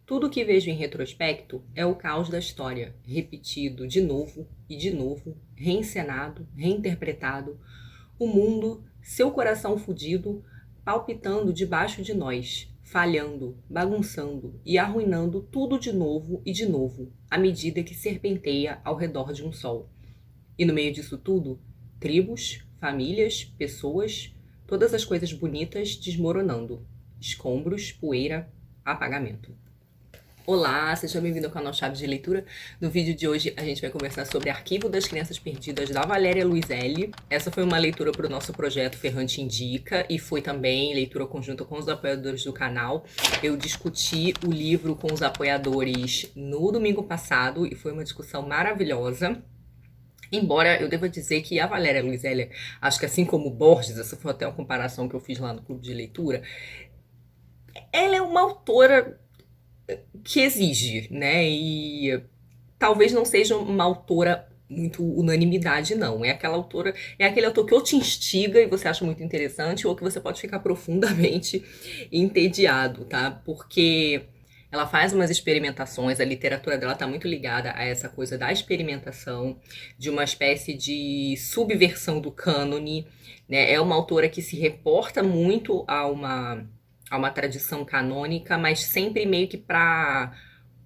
Tudo que vejo em retrospecto é o caos da história, repetido de novo e de novo, reencenado, reinterpretado. O mundo, seu coração fudido, palpitando debaixo de nós, falhando, bagunçando e arruinando tudo de novo e de novo, à medida que serpenteia ao redor de um sol. E no meio disso tudo, tribos, famílias, pessoas, todas as coisas bonitas desmoronando. Escombros, poeira, apagamento. Olá, seja bem-vindo ao canal Chaves de Leitura. No vídeo de hoje a gente vai conversar sobre Arquivo das Crianças Perdidas, da Valéria Luiselli. Essa foi uma leitura para o nosso projeto Ferrante Indica e foi também leitura conjunta com os apoiadores do canal. Eu discuti o livro com os apoiadores no domingo passado e foi uma discussão maravilhosa. Embora eu deva dizer que a Valéria Luiselli, acho que assim como Borges, essa foi até uma comparação que eu fiz lá no clube de leitura, ela é uma autora que exige, né? E talvez não seja uma autora muito unanimidade, não. É aquela autora, é aquele autor que ou te instiga e você acha muito interessante, ou que você pode ficar profundamente entediado, tá? Porque ela faz umas experimentações, a literatura dela tá muito ligada a essa coisa da experimentação, de uma espécie de subversão do cânone, né? É uma autora que se reporta muito a uma tradição canônica, mas sempre meio que para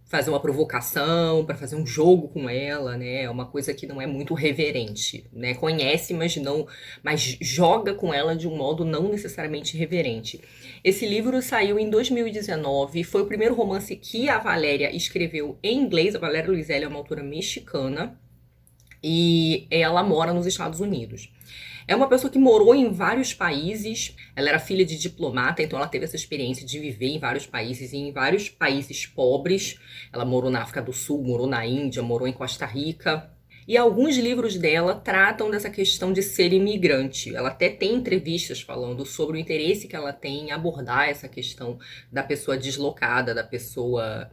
fazer uma provocação, para fazer um jogo com ela, né? É uma coisa que não é muito reverente, né? Conhece, mas joga com ela de um modo não necessariamente reverente. Esse livro saiu em 2019, foi o primeiro romance que a Valéria escreveu em inglês. A Valéria Luiselli é uma autora mexicana e ela mora nos Estados Unidos. É uma pessoa que morou em vários países, ela era filha de diplomata, então ela teve essa experiência de viver em vários países, e em vários países pobres. Ela morou na África do Sul, morou na Índia, morou em Costa Rica. E alguns livros dela tratam dessa questão de ser imigrante. Ela até tem entrevistas falando sobre o interesse que ela tem em abordar essa questão da pessoa deslocada, da pessoa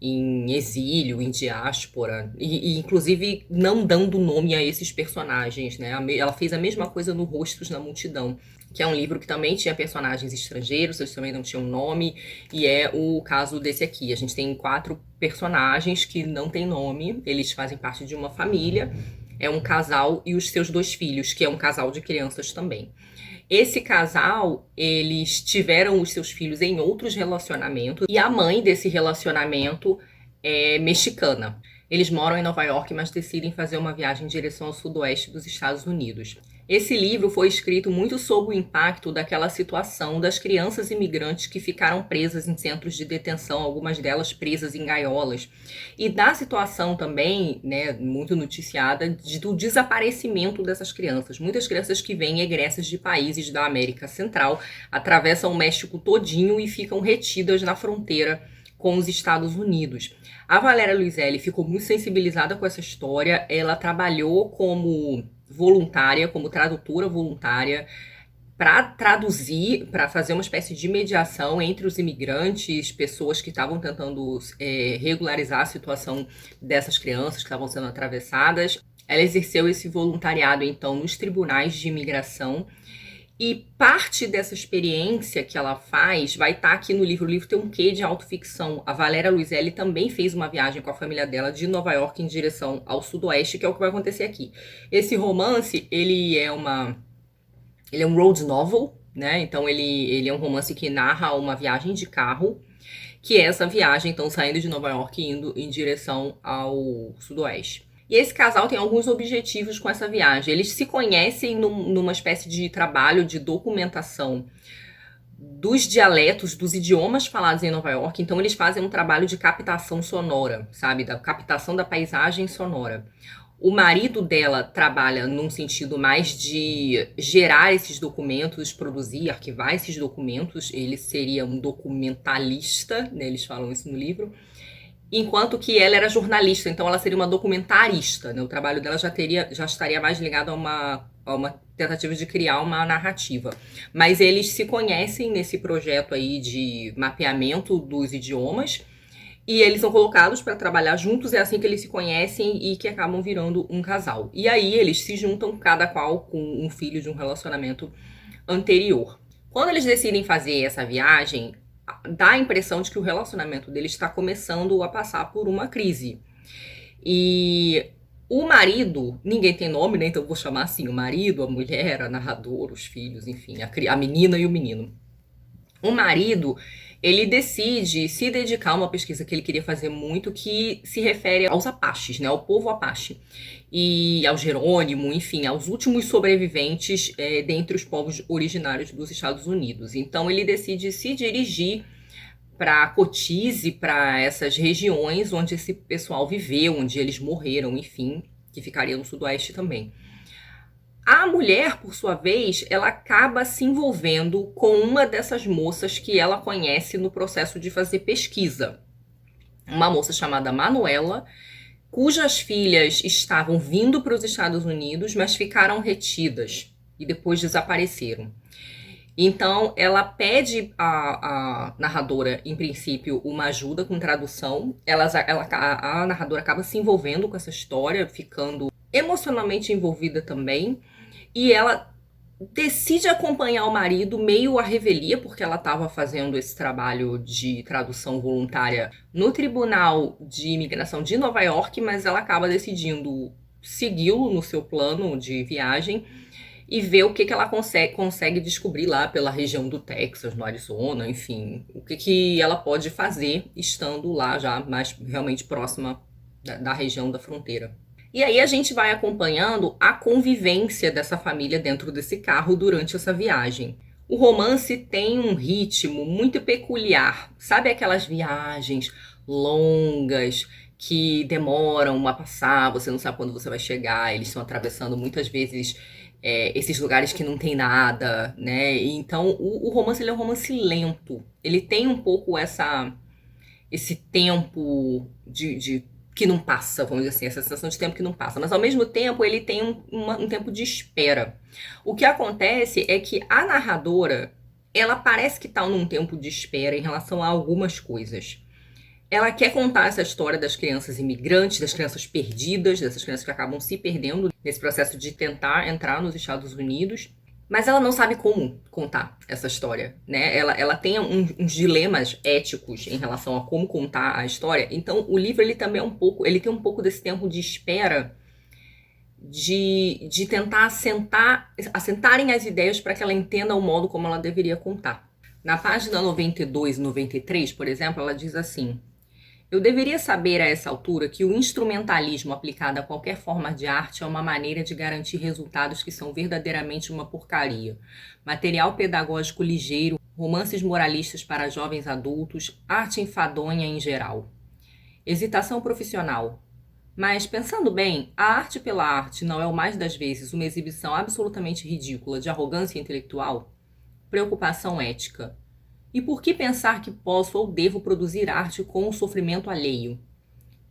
em exílio, em diáspora, e inclusive não dando nome a esses personagens, né? Ela fez a mesma coisa no Rostos na Multidão, que é um livro que também tinha personagens estrangeiros, eles também não tinham nome, e é o caso desse aqui. A gente tem 4 personagens que não têm nome, eles fazem parte de uma família, é um casal e os seus 2 filhos, que é um casal de crianças também. Esse casal, eles tiveram os seus filhos em outros relacionamentos e a mãe desse relacionamento é mexicana. Eles moram em Nova York, mas decidem fazer uma viagem em direção ao sudoeste dos Estados Unidos. Esse livro foi escrito muito sob o impacto daquela situação das crianças imigrantes que ficaram presas em centros de detenção, algumas delas presas em gaiolas, e da situação também, né, muito noticiada, do desaparecimento dessas crianças. Muitas crianças que vêm egressas de países da América Central, atravessam o México todinho e ficam retidas na fronteira com os Estados Unidos. A Valéria Luiselli ficou muito sensibilizada com essa história, ela trabalhou como voluntária, como tradutora voluntária, para traduzir, para fazer uma espécie de mediação entre os imigrantes, pessoas que estavam tentando regularizar a situação dessas crianças que estavam sendo atravessadas. Ela exerceu esse voluntariado, então, nos tribunais de imigração. E parte dessa experiência que ela faz vai estar aqui no livro. O livro tem um quê de autoficção. A Valéria Luiselli também fez uma viagem com a família dela de Nova York em direção ao sudoeste, que é o que vai acontecer aqui. Esse romance, ele é um road novel, né? Então ele é um romance que narra uma viagem de carro, que é essa viagem, então, saindo de Nova York e indo em direção ao sudoeste. E esse casal tem alguns objetivos com essa viagem. Eles se conhecem numa espécie de trabalho de documentação dos dialetos, dos idiomas falados em Nova York. Então eles fazem um trabalho de captação sonora, sabe? Da captação da paisagem sonora. O marido dela trabalha num sentido mais de gerar esses documentos, produzir, arquivar esses documentos. Ele seria um documentalista, né? Eles falam isso no livro. Enquanto que ela era jornalista, então ela seria uma documentarista, né? O trabalho dela já estaria mais ligado a uma tentativa de criar uma narrativa. Mas eles se conhecem nesse projeto aí de mapeamento dos idiomas e eles são colocados para trabalhar juntos, é assim que eles se conhecem e que acabam virando um casal. E aí eles se juntam, cada qual com um filho de um relacionamento anterior. Quando eles decidem fazer essa viagem, dá a impressão de que o relacionamento dele está começando a passar por uma crise. E o marido, ninguém tem nome, né? Então eu vou chamar assim, o marido, a mulher, a narradora, os filhos, enfim, a menina e o menino. O marido, ele decide se dedicar a uma pesquisa que ele queria fazer muito, que se refere aos Apaches, né? Ao povo Apache. E ao Jerônimo, enfim, aos últimos sobreviventes dentre os povos originários dos Estados Unidos. Então ele decide se dirigir para Cochise, para essas regiões onde esse pessoal viveu, onde eles morreram, enfim, que ficaria no sudoeste também. A mulher, por sua vez, ela acaba se envolvendo com uma dessas moças que ela conhece no processo de fazer pesquisa. Uma moça chamada Manuela, cujas filhas estavam vindo para os Estados Unidos, mas ficaram retidas e depois desapareceram. Então, ela pede à narradora, em princípio, uma ajuda com tradução. A narradora acaba se envolvendo com essa história, ficando emocionalmente envolvida também. E ela decide acompanhar o marido meio à revelia, porque ela estava fazendo esse trabalho de tradução voluntária no Tribunal de Imigração de Nova York, mas ela acaba decidindo segui-lo no seu plano de viagem e ver o que ela consegue descobrir lá pela região do Texas, no Arizona, enfim, o que ela pode fazer estando lá já mais realmente próxima da região da fronteira. E aí a gente vai acompanhando a convivência dessa família dentro desse carro durante essa viagem. O romance tem um ritmo muito peculiar, sabe aquelas viagens longas que demoram a passar, você não sabe quando você vai chegar, eles estão atravessando muitas vezes esses lugares que não tem nada, né? Então o romance, ele é um romance lento, ele tem um pouco esse tempo de que não passa, vamos dizer assim, essa sensação de tempo que não passa, mas ao mesmo tempo ele tem um tempo de espera. O que acontece é que a narradora, ela parece que está num tempo de espera em relação a algumas coisas. Ela quer contar essa história das crianças imigrantes, das crianças perdidas, dessas crianças que acabam se perdendo nesse processo de tentar entrar nos Estados Unidos, mas ela não sabe como contar essa história, né? Ela tem uns dilemas éticos em relação a como contar a história. Então, o livro, ele também ele tem um pouco desse tempo de espera, de tentar assentarem as ideias para que ela entenda o modo como ela deveria contar. Na página 92 e 93, por exemplo, ela diz assim: eu deveria saber a essa altura que o instrumentalismo aplicado a qualquer forma de arte é uma maneira de garantir resultados que são verdadeiramente uma porcaria. Material pedagógico ligeiro, romances moralistas para jovens adultos, arte enfadonha em geral. Hesitação profissional. Mas, pensando bem, a arte pela arte não é o mais das vezes uma exibição absolutamente ridícula de arrogância intelectual? Preocupação ética. E por que pensar que posso ou devo produzir arte com o sofrimento alheio?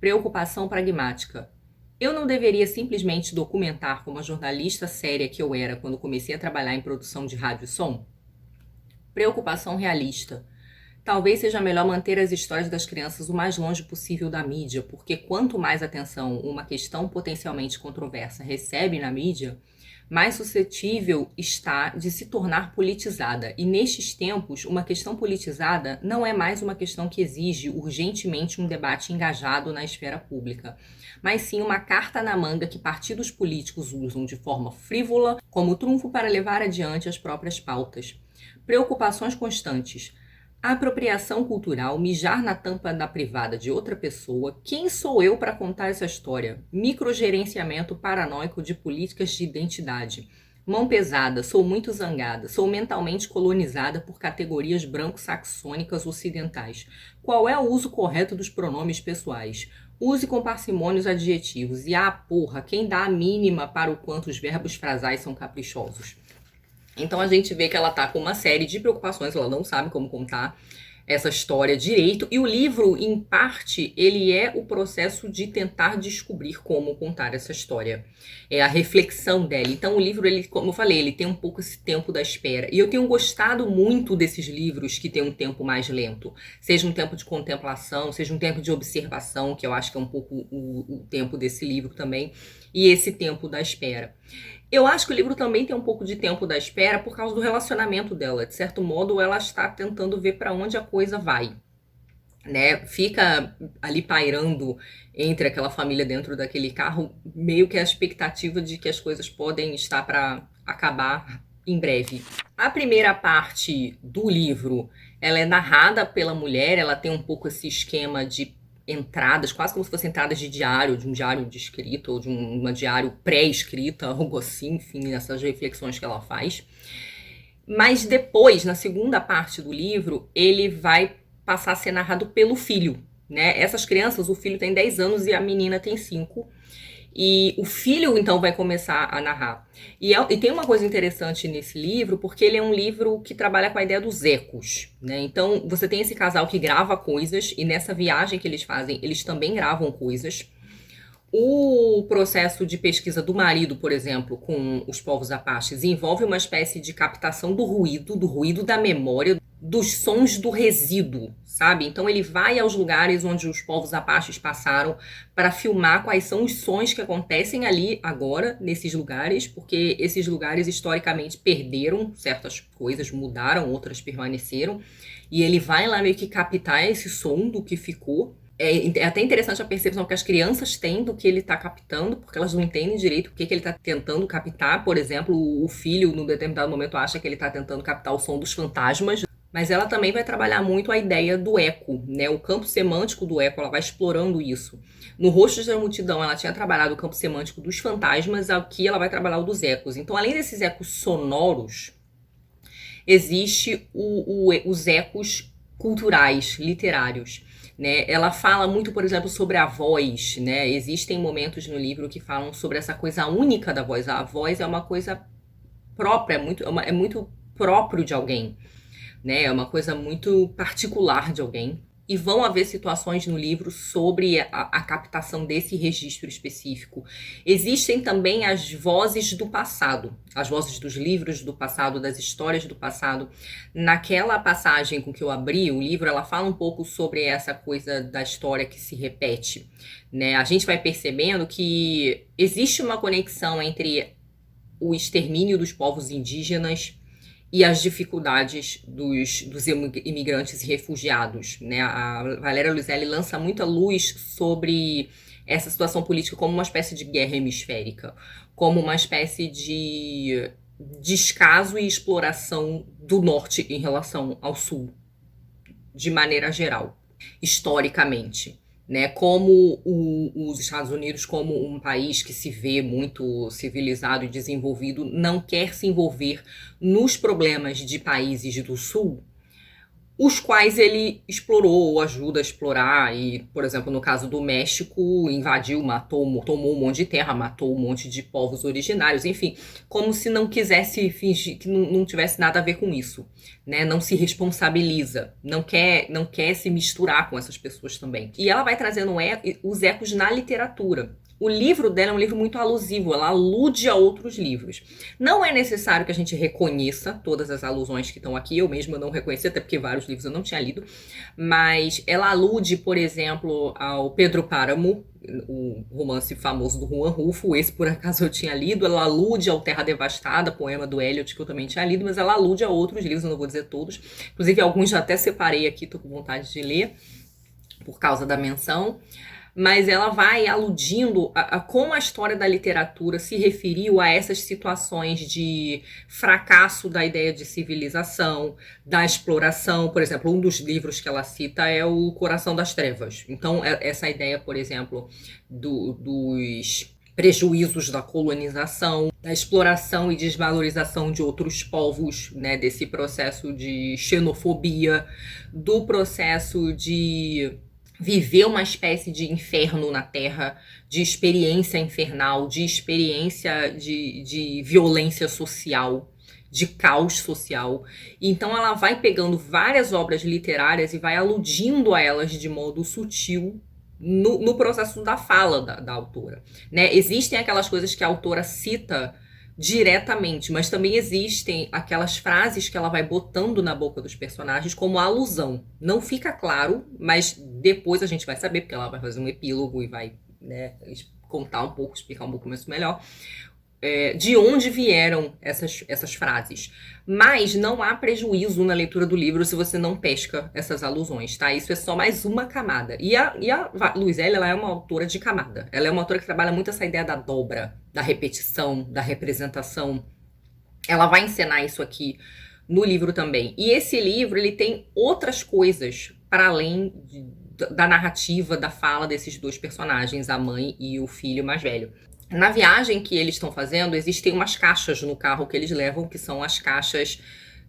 Preocupação pragmática. Eu não deveria simplesmente documentar como a jornalista séria que eu era quando comecei a trabalhar em produção de rádio e som? Preocupação realista. Talvez seja melhor manter as histórias das crianças o mais longe possível da mídia, porque quanto mais atenção uma questão potencialmente controversa recebe na mídia, mais suscetível está de se tornar politizada. E nestes tempos, uma questão politizada não é mais uma questão que exige urgentemente um debate engajado na esfera pública, mas sim uma carta na manga que partidos políticos usam de forma frívola como trunfo para levar adiante as próprias pautas. Preocupações constantes. A apropriação cultural, mijar na tampa da privada de outra pessoa. Quem sou eu para contar essa história? Microgerenciamento paranoico de políticas de identidade. Mão pesada, sou muito zangada, sou mentalmente colonizada por categorias branco-saxônicas ocidentais. Qual é o uso correto dos pronomes pessoais? Use com parcimônia os adjetivos. E porra, quem dá a mínima para o quanto os verbos frasais são caprichosos? Então a gente vê que ela tá com uma série de preocupações, ela não sabe como contar essa história direito, e o livro, em parte, ele é o processo de tentar descobrir como contar essa história. É a reflexão dela. Então o livro, ele, como eu falei, ele tem um pouco esse tempo da espera. E eu tenho gostado muito desses livros que tem um tempo mais lento. Seja um tempo de contemplação, seja um tempo de observação, que eu acho que é um pouco o tempo desse livro também, e esse tempo da espera. Eu acho que o livro também tem um pouco de tempo da espera por causa do relacionamento dela. De certo modo, ela está tentando ver para onde a coisa vai, né? Fica ali pairando entre aquela família dentro daquele carro, meio que a expectativa de que as coisas podem estar para acabar em breve. A primeira parte do livro, ela é narrada pela mulher, ela tem um pouco esse esquema de entradas, quase como se fossem entradas de diário, de um diário de escrita ou de uma diário pré-escrita, algo assim, enfim, essas reflexões que ela faz. Mas depois, na segunda parte do livro, ele vai passar a ser narrado pelo filho, né? Essas crianças, o filho tem 10 anos e a menina tem 5. E o filho, então, vai começar a narrar. E tem uma coisa interessante nesse livro, porque ele é um livro que trabalha com a ideia dos ecos, né? Então, você tem esse casal que grava coisas, e nessa viagem que eles fazem, eles também gravam coisas. O processo de pesquisa do marido, por exemplo, com os povos apaches, envolve uma espécie de captação do ruído da memória, dos sons do resíduo, sabe? Então ele vai aos lugares onde os povos apaches passaram para filmar quais são os sons que acontecem ali agora, nesses lugares, porque esses lugares historicamente perderam certas coisas, mudaram, outras permaneceram, e ele vai lá meio que captar esse som do que ficou. É até interessante a percepção que as crianças têm do que ele está captando, porque elas não entendem direito o que ele está tentando captar. Por exemplo, o filho, num determinado momento, acha que ele está tentando captar o som dos fantasmas, mas ela também vai trabalhar muito a ideia do eco, né? O campo semântico do eco, ela vai explorando isso. No Rostos da Multidão, ela tinha trabalhado o campo semântico dos fantasmas, aqui ela vai trabalhar o dos ecos. Então, além desses ecos sonoros, existe os ecos culturais, literários. Né? Ela fala muito, por exemplo, sobre a voz, né? Existem momentos no livro que falam sobre essa coisa única da voz. A voz é uma coisa própria, é muito próprio de alguém, né? É uma coisa muito particular de alguém. E vão haver situações no livro sobre a captação desse registro específico. Existem também as vozes do passado, as vozes dos livros do passado, das histórias do passado. Naquela passagem com que eu abri o livro, ela fala um pouco sobre essa coisa da história que se repete, né? A gente vai percebendo que existe uma conexão entre o extermínio dos povos indígenas e as dificuldades dos imigrantes e refugiados, né? A Valéria Luiselli lança muita luz sobre essa situação política como uma espécie de guerra hemisférica, como uma espécie de descaso e exploração do norte em relação ao sul, de maneira geral, historicamente. Né, como os Estados Unidos, como um país que se vê muito civilizado e desenvolvido, não quer se envolver nos problemas de países do Sul, os quais ele explorou ou ajuda a explorar. E, por exemplo, no caso do México, invadiu, matou, tomou um monte de terra, matou um monte de povos originários, enfim, como se não quisesse fingir que não tivesse nada a ver com isso, né? Não se responsabiliza, não quer se misturar com essas pessoas também. E ela vai trazendo os ecos na literatura. O livro dela é um livro muito alusivo, ela alude a outros livros. Não é necessário que a gente reconheça todas as alusões que estão aqui, eu mesma não reconheci, até porque vários livros eu não tinha lido, mas ela alude, por exemplo, ao Pedro Páramo, o romance famoso do Juan Rulfo, esse por acaso eu tinha lido. Ela alude ao Terra Devastada, poema do Eliot, que eu também tinha lido, mas ela alude a outros livros, eu não vou dizer todos, inclusive alguns já até separei aqui, tô com vontade de ler, por causa da menção. Mas ela vai aludindo a como a história da literatura se referiu a essas situações de fracasso da ideia de civilização, da exploração. Por exemplo, um dos livros que ela cita é o Coração das Trevas. Então, essa ideia, por exemplo, dos prejuízos da colonização, da exploração e desvalorização de outros povos, né, desse processo de xenofobia, do processo de viver uma espécie de inferno na Terra, de experiência infernal, de experiência de violência social, de caos social. Então ela vai pegando várias obras literárias e vai aludindo a elas de modo sutil no processo da fala da autora. Né? Existem aquelas coisas que a autora cita diretamente, mas também existem aquelas frases que ela vai botando na boca dos personagens como alusão. Não fica claro, mas depois a gente vai saber, porque ela vai fazer um epílogo e vai, né, contar um pouco, explicar um pouco mais melhor de onde vieram essas frases. Mas não há prejuízo na leitura do livro se você não pesca essas alusões, tá? Isso é só mais uma camada. E a Luizelli, ela é uma autora de camada. Ela é uma autora que trabalha muito essa ideia da dobra, da repetição, da representação. Ela vai encenar isso aqui no livro também. E esse livro, ele tem outras coisas para além da narrativa, da fala desses dois personagens, a mãe e o filho mais velho. Na viagem que eles estão fazendo, existem umas caixas no carro que eles levam, que são as caixas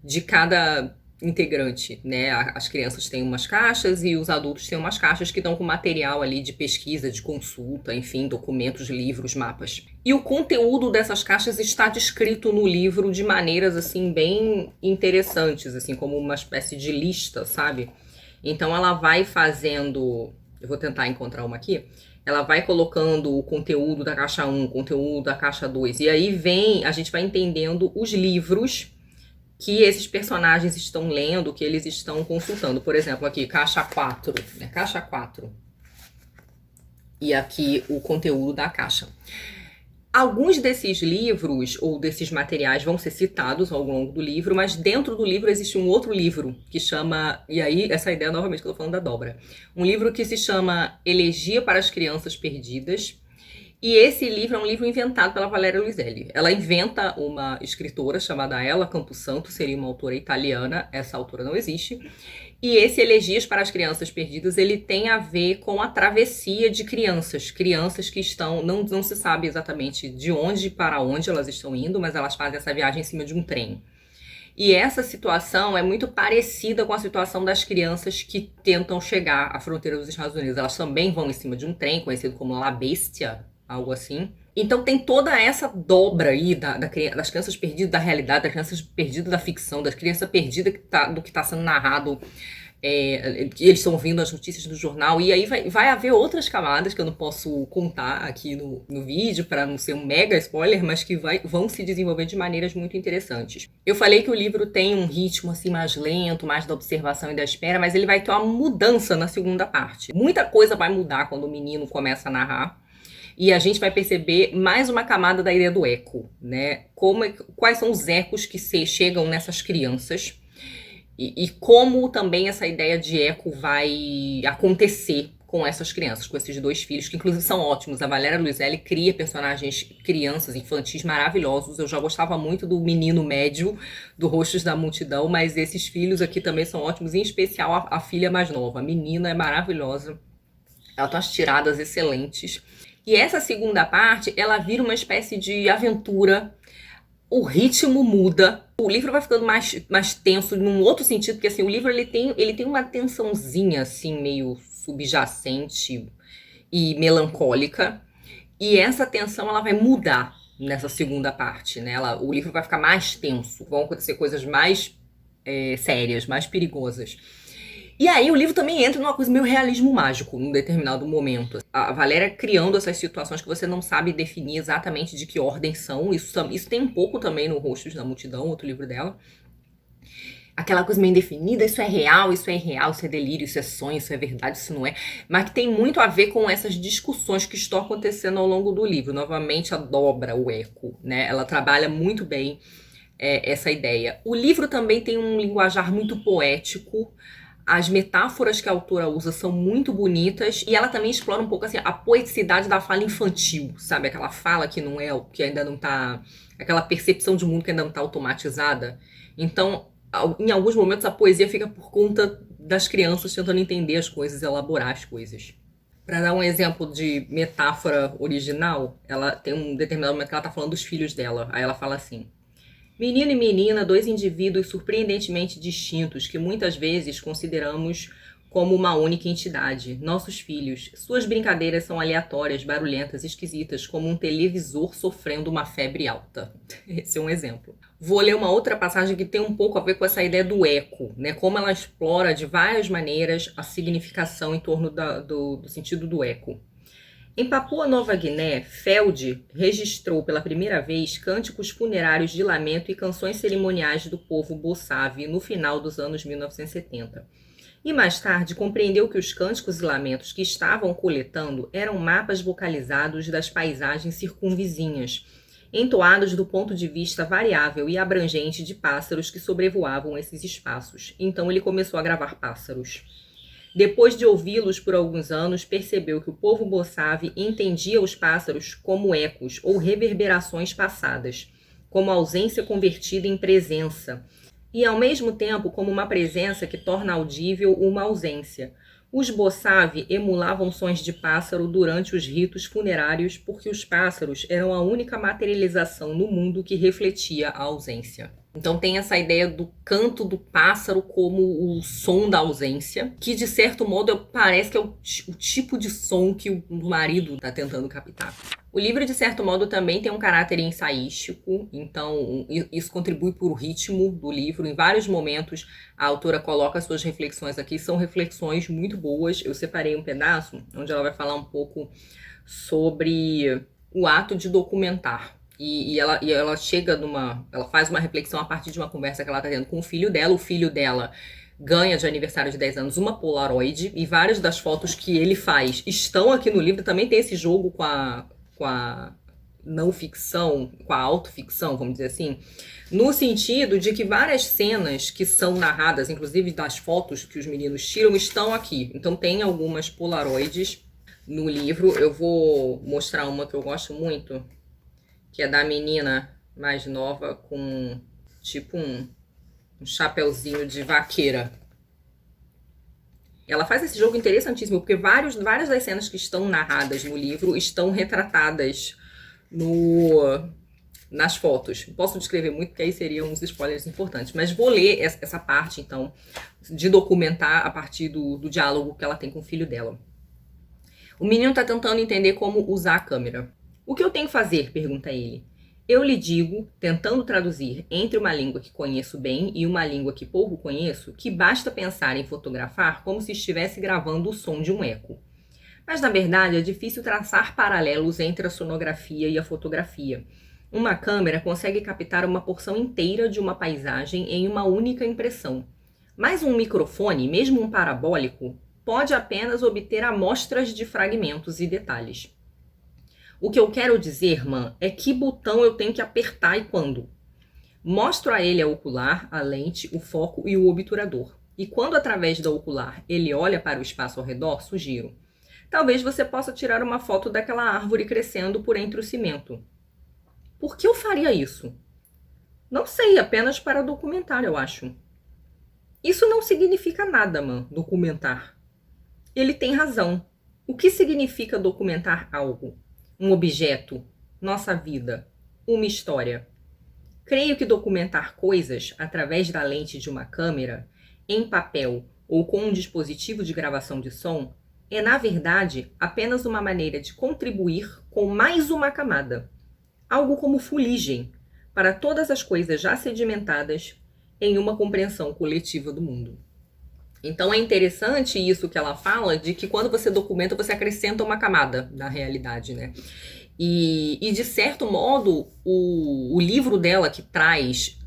de cada integrante, né? As crianças têm umas caixas e os adultos têm umas caixas que estão com material ali de pesquisa, de consulta, enfim, documentos, livros, mapas. E o conteúdo dessas caixas está descrito no livro de maneiras, assim, bem interessantes, assim, como uma espécie de lista, sabe? Então ela vai fazendo... Eu vou tentar encontrar uma aqui. Ela vai colocando o conteúdo da caixa 1, o conteúdo da caixa 2. E aí a gente vai entendendo os livros que esses personagens estão lendo, que eles estão consultando. Por exemplo, aqui, caixa 4, né? Caixa 4. E aqui o conteúdo da caixa. Alguns desses livros ou desses materiais vão ser citados ao longo do livro, mas dentro do livro existe um outro livro que chama, e aí essa ideia novamente que eu tô falando da dobra, um livro que se chama Elegia para as Crianças Perdidas, e esse livro é um livro inventado pela Valéria Luiselli. Ela inventa uma escritora chamada Ella Camposanto, seria uma autora italiana, essa autora não existe. E esse Elegias para as Crianças Perdidas, ele tem a ver com a travessia de crianças que estão, não se sabe exatamente de onde para onde elas estão indo, mas elas fazem essa viagem em cima de um trem. E essa situação é muito parecida com a situação das crianças que tentam chegar à fronteira dos Estados Unidos. Elas também vão em cima de um trem, conhecido como La Bestia, algo assim. Então tem toda essa dobra aí das crianças perdidas da realidade, das crianças perdidas da ficção, das crianças perdidas do que está sendo narrado, que eles estão ouvindo as notícias do jornal. E aí vai haver outras camadas que eu não posso contar aqui no vídeo para não ser um mega spoiler, mas que vão se desenvolver de maneiras muito interessantes. Eu falei que o livro tem um ritmo assim mais lento, mais da observação e da espera, mas ele vai ter uma mudança na segunda parte. Muita coisa vai mudar quando o menino começa a narrar. E a gente vai perceber mais uma camada da ideia do eco, né? Quais são os ecos que chegam nessas crianças e como também essa ideia de eco vai acontecer com essas crianças, com esses dois filhos, que inclusive são ótimos. A Valéria Luiselli cria personagens, crianças, infantis maravilhosos. Eu já gostava muito do menino médio, do Rostos da Multidão, mas esses filhos aqui também são ótimos, em especial a filha mais nova. A menina é maravilhosa, ela tem umas tiradas excelentes. E essa segunda parte, ela vira uma espécie de aventura, o ritmo muda, o livro vai ficando mais tenso num outro sentido, porque assim, o livro ele tem uma tensãozinha assim, meio subjacente e melancólica, e essa tensão ela vai mudar nessa segunda parte, né? O livro vai ficar mais tenso, vão acontecer coisas mais sérias, mais perigosas. E aí o livro também entra numa coisa meio realismo mágico, num determinado momento. A Valéria criando essas situações que você não sabe definir exatamente de que ordem são. Isso tem um pouco também no Rostos da Multidão, outro livro dela. Aquela coisa meio indefinida, isso é real, isso é irreal, isso é delírio, isso é sonho, isso é verdade, isso não é. Mas que tem muito a ver com essas discussões que estão acontecendo ao longo do livro. Novamente, a dobra, o eco, né? Ela trabalha muito bem essa ideia. O livro também tem um linguajar muito poético. As metáforas que a autora usa são muito bonitas e ela também explora um pouco assim, a poeticidade da fala infantil, sabe? Aquela fala que não é, que ainda não tá, aquela percepção de mundo que ainda não tá automatizada. Então, em alguns momentos a poesia fica por conta das crianças tentando entender as coisas, elaborar as coisas. Para dar um exemplo de metáfora original, ela tem um determinado momento que ela tá falando dos filhos dela. Aí ela fala assim: menino e menina, dois indivíduos surpreendentemente distintos que muitas vezes consideramos como uma única entidade, nossos filhos. Suas brincadeiras são aleatórias, barulhentas, esquisitas, como um televisor sofrendo uma febre alta. Esse é um exemplo. Vou ler uma outra passagem que tem um pouco a ver com essa ideia do eco, né? Como ela explora de várias maneiras a significação em torno do sentido do eco. Em Papua Nova Guiné, Feld registrou pela primeira vez cânticos funerários de lamento e canções cerimoniais do povo Boçave no final dos anos 1970. E mais tarde compreendeu que os cânticos e lamentos que estavam coletando eram mapas vocalizados das paisagens circunvizinhas entoados do ponto de vista variável e abrangente de pássaros que sobrevoavam esses espaços. Então ele começou a gravar pássaros. Depois de ouvi-los por alguns anos, percebeu que o povo Bossave entendia os pássaros como ecos ou reverberações passadas, como ausência convertida em presença, e ao mesmo tempo como uma presença que torna audível uma ausência. Os Bossave emulavam sons de pássaro durante os ritos funerários porque os pássaros eram a única materialização no mundo que refletia a ausência. Então tem essa ideia do canto do pássaro como o som da ausência, que de certo modo parece que é o tipo de som que o marido está tentando captar. O livro, de certo modo, também tem um caráter ensaístico, então isso contribui para o ritmo do livro. Em vários momentos a autora coloca suas reflexões aqui, são reflexões muito boas. Eu separei um pedaço onde ela vai falar um pouco sobre o ato de documentar. E ela chega ela faz uma reflexão a partir de uma conversa que ela está tendo com o filho dela. O filho dela ganha de aniversário de 10 anos uma Polaroid, e várias das fotos que ele faz estão aqui no livro. Também tem esse jogo com a não ficção, com a autoficção, vamos dizer assim, no sentido de que várias cenas que são narradas, inclusive das fotos que os meninos tiram, estão aqui. Então tem algumas Polaroids no livro. Eu vou mostrar uma que eu gosto muito, que é da menina mais nova com tipo um chapeuzinho de vaqueira. Ela faz esse jogo interessantíssimo, porque várias das cenas que estão narradas no livro estão retratadas nas fotos. Não posso descrever muito, porque aí seriam uns spoilers importantes, mas vou ler essa parte, então, de documentar a partir do diálogo que ela tem com o filho dela. O menino está tentando entender como usar a câmera. O que eu tenho que fazer? Pergunta ele. Eu lhe digo, tentando traduzir entre uma língua que conheço bem e uma língua que pouco conheço, que basta pensar em fotografar como se estivesse gravando o som de um eco. Mas, na verdade, é difícil traçar paralelos entre a sonografia e a fotografia. Uma câmera consegue captar uma porção inteira de uma paisagem em uma única impressão. Mas um microfone, mesmo um parabólico, pode apenas obter amostras de fragmentos e detalhes. O que eu quero dizer, man, é que botão eu tenho que apertar e quando. Mostro a ele a ocular, a lente, o foco e o obturador. E quando, através da ocular, ele olha para o espaço ao redor, sugiro. Talvez você possa tirar uma foto daquela árvore crescendo por entre o cimento. Por que eu faria isso? Não sei, apenas para documentar, eu acho. Isso não significa nada, man, documentar. Ele tem razão. O que significa documentar algo? Um objeto, nossa vida, uma história. Creio que documentar coisas através da lente de uma câmera, em papel ou com um dispositivo de gravação de som, é, na verdade, apenas uma maneira de contribuir com mais uma camada, algo como fuligem, para todas as coisas já sedimentadas em uma compreensão coletiva do mundo. Então é interessante isso que ela fala, de que quando você documenta, você acrescenta uma camada na realidade, né? E de certo modo, o livro dela, que traz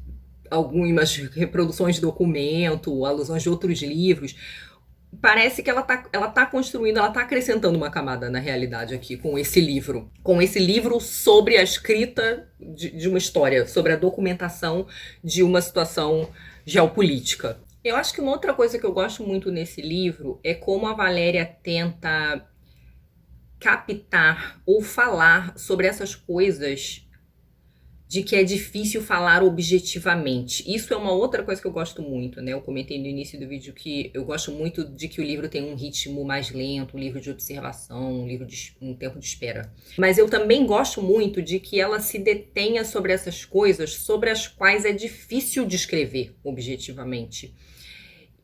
algumas reproduções de documento, alusões de outros livros, parece que ela tá construindo, ela tá acrescentando uma camada na realidade aqui com esse livro. Com esse livro sobre a escrita de uma história, sobre a documentação de uma situação geopolítica. Eu acho que uma outra coisa que eu gosto muito nesse livro é como a Valéria tenta captar ou falar sobre essas coisas de que é difícil falar objetivamente. Isso é uma outra coisa que eu gosto muito, né? Eu comentei no início do vídeo que eu gosto muito de que o livro tem um ritmo mais lento, um livro de observação, um tempo de espera. Mas eu também gosto muito de que ela se detenha sobre essas coisas sobre as quais é difícil descrever objetivamente.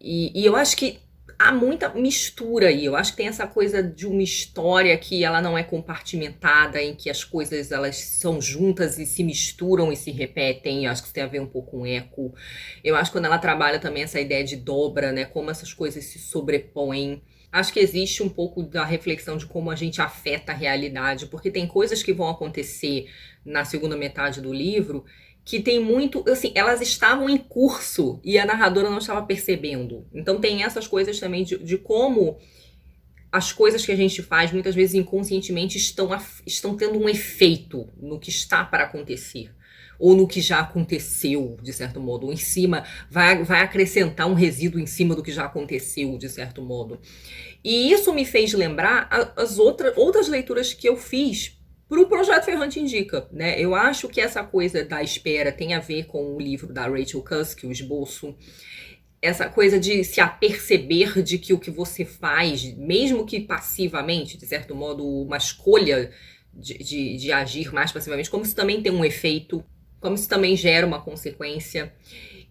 E eu acho que há muita mistura aí. Eu acho que tem essa coisa de uma história que ela não é compartimentada, em que as coisas elas são juntas e se misturam e se repetem. Eu acho que isso tem a ver um pouco com eco. Eu acho que quando ela trabalha também essa ideia de dobra, né, como essas coisas se sobrepõem. Acho que existe um pouco da reflexão de como a gente afeta a realidade, porque tem coisas que vão acontecer na segunda metade do livro que tem muito, assim, elas estavam em curso e a narradora não estava percebendo. Então tem essas coisas também de como as coisas que a gente faz, muitas vezes inconscientemente, estão tendo um efeito no que está para acontecer. Ou no que já aconteceu, de certo modo. Ou em cima, vai acrescentar um resíduo em cima do que já aconteceu, de certo modo. E isso me fez lembrar as outras leituras que eu fiz para o Projeto Ferrante Indica, né? Eu acho que essa coisa da espera tem a ver com o livro da Rachel Cusk, O Esboço. Essa coisa de se aperceber de que o que você faz, mesmo que passivamente, de certo modo, uma escolha de agir mais passivamente, como isso também tem um efeito, como isso também gera uma consequência.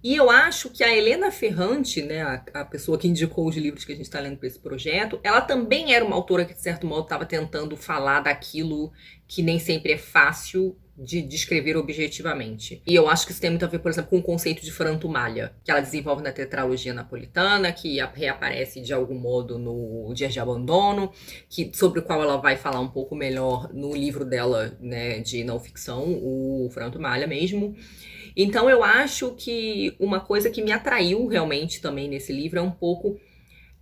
E eu acho que a Helena Ferrante, né, a pessoa que indicou os livros que a gente está lendo para esse projeto, ela também era uma autora que, de certo modo, estava tentando falar daquilo que nem sempre é fácil de descrever objetivamente. E eu acho que isso tem muito a ver, por exemplo, com o conceito de frantumalha, que ela desenvolve na tetralogia napolitana, que reaparece de algum modo no Dias de Abandono, sobre o qual ela vai falar um pouco melhor no livro dela, né, de não ficção, o Frantumalha mesmo. Então eu acho que uma coisa que me atraiu realmente também nesse livro é um pouco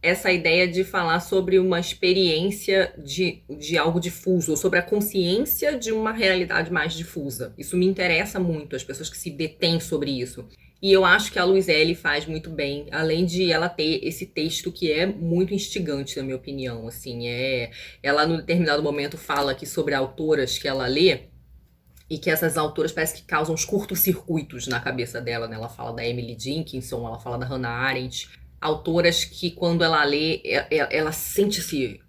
essa ideia de falar sobre uma experiência de algo difuso, ou sobre a consciência de uma realidade mais difusa. Isso me interessa muito, as pessoas que se detêm sobre isso. E eu acho que a Louise faz muito bem, além de ela ter esse texto que é muito instigante, na minha opinião. Assim, ela, num determinado momento, fala aqui sobre autoras que ela lê, e que essas autoras parece que causam uns curtos-circuitos na cabeça dela, né? Ela fala da Emily Dickinson, ela fala da Hannah Arendt, autoras que quando ela lê, ela sente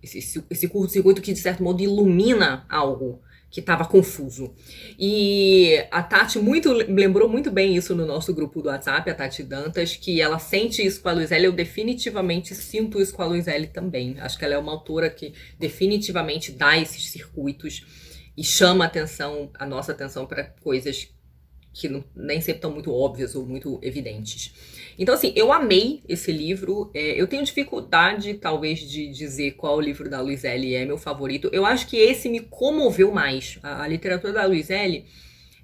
esse curto-circuito que de certo modo ilumina algo que estava confuso. E a Tati lembrou muito bem isso no nosso grupo do WhatsApp, a Tati Dantas, que ela sente isso com a Louise. Eu definitivamente sinto isso com a Louise também. Acho que ela é uma autora que definitivamente dá esses circuitos e chama a nossa atenção para coisas que nem sempre estão muito óbvias ou muito evidentes. Então, assim, eu amei esse livro. Eu tenho dificuldade, talvez, de dizer qual livro da Louise é meu favorito. Eu acho que esse me comoveu mais. A literatura da Louise,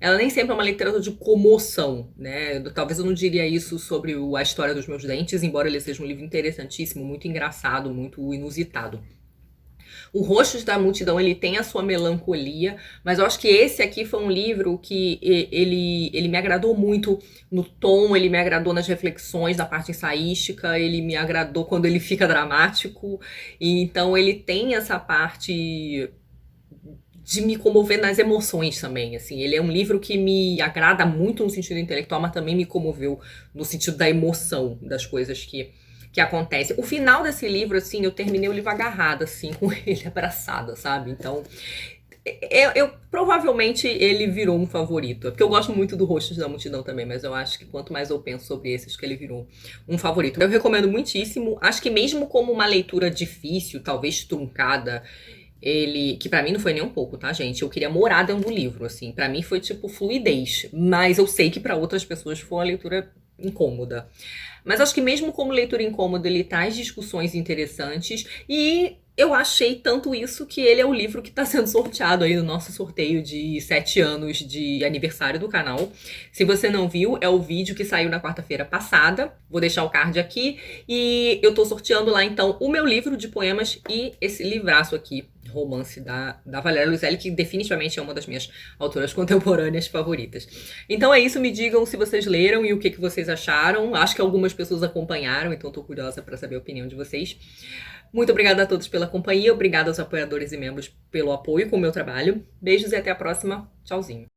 ela nem sempre é uma literatura de comoção, né? Talvez eu não diria isso sobre A História dos Meus Dentes, embora ele seja um livro interessantíssimo, muito engraçado, muito inusitado. O Rostos da Multidão, ele tem a sua melancolia, mas eu acho que esse aqui foi um livro que ele me agradou muito no tom, ele me agradou nas reflexões da parte ensaística, ele me agradou quando ele fica dramático, e então ele tem essa parte de me comover nas emoções também, assim. Ele é um livro que me agrada muito no sentido intelectual, mas também me comoveu no sentido da emoção das coisas que acontece. O final desse livro, assim, eu terminei o livro agarrada, assim, com ele abraçada, sabe? Então, provavelmente ele virou um favorito. Porque eu gosto muito do Rostos da Multidão também, mas eu acho que quanto mais eu penso sobre esse, acho que ele virou um favorito. Eu recomendo muitíssimo. Acho que mesmo como uma leitura difícil, talvez truncada, que pra mim não foi nem um pouco, tá, gente? Eu queria morar dentro do livro, assim. Pra mim foi tipo fluidez. Mas eu sei que pra outras pessoas foi uma leitura incômoda. Mas acho que mesmo como leitura incômoda, ele traz discussões interessantes e eu achei tanto isso que ele é o livro que está sendo sorteado aí no nosso sorteio de 7 anos de aniversário do canal. Se você não viu, é o vídeo que saiu na quarta-feira passada. Vou deixar o card aqui. E eu tô sorteando lá, então, o meu livro de poemas e esse livraço aqui, romance da Valéria Luiselli, que definitivamente é uma das minhas autoras contemporâneas favoritas. Então é isso, me digam se vocês leram e o que vocês acharam. Acho que algumas pessoas acompanharam, então tô curiosa para saber a opinião de vocês. Muito obrigada a todos pela companhia, obrigada aos apoiadores e membros pelo apoio com o meu trabalho. Beijos e até a próxima. Tchauzinho.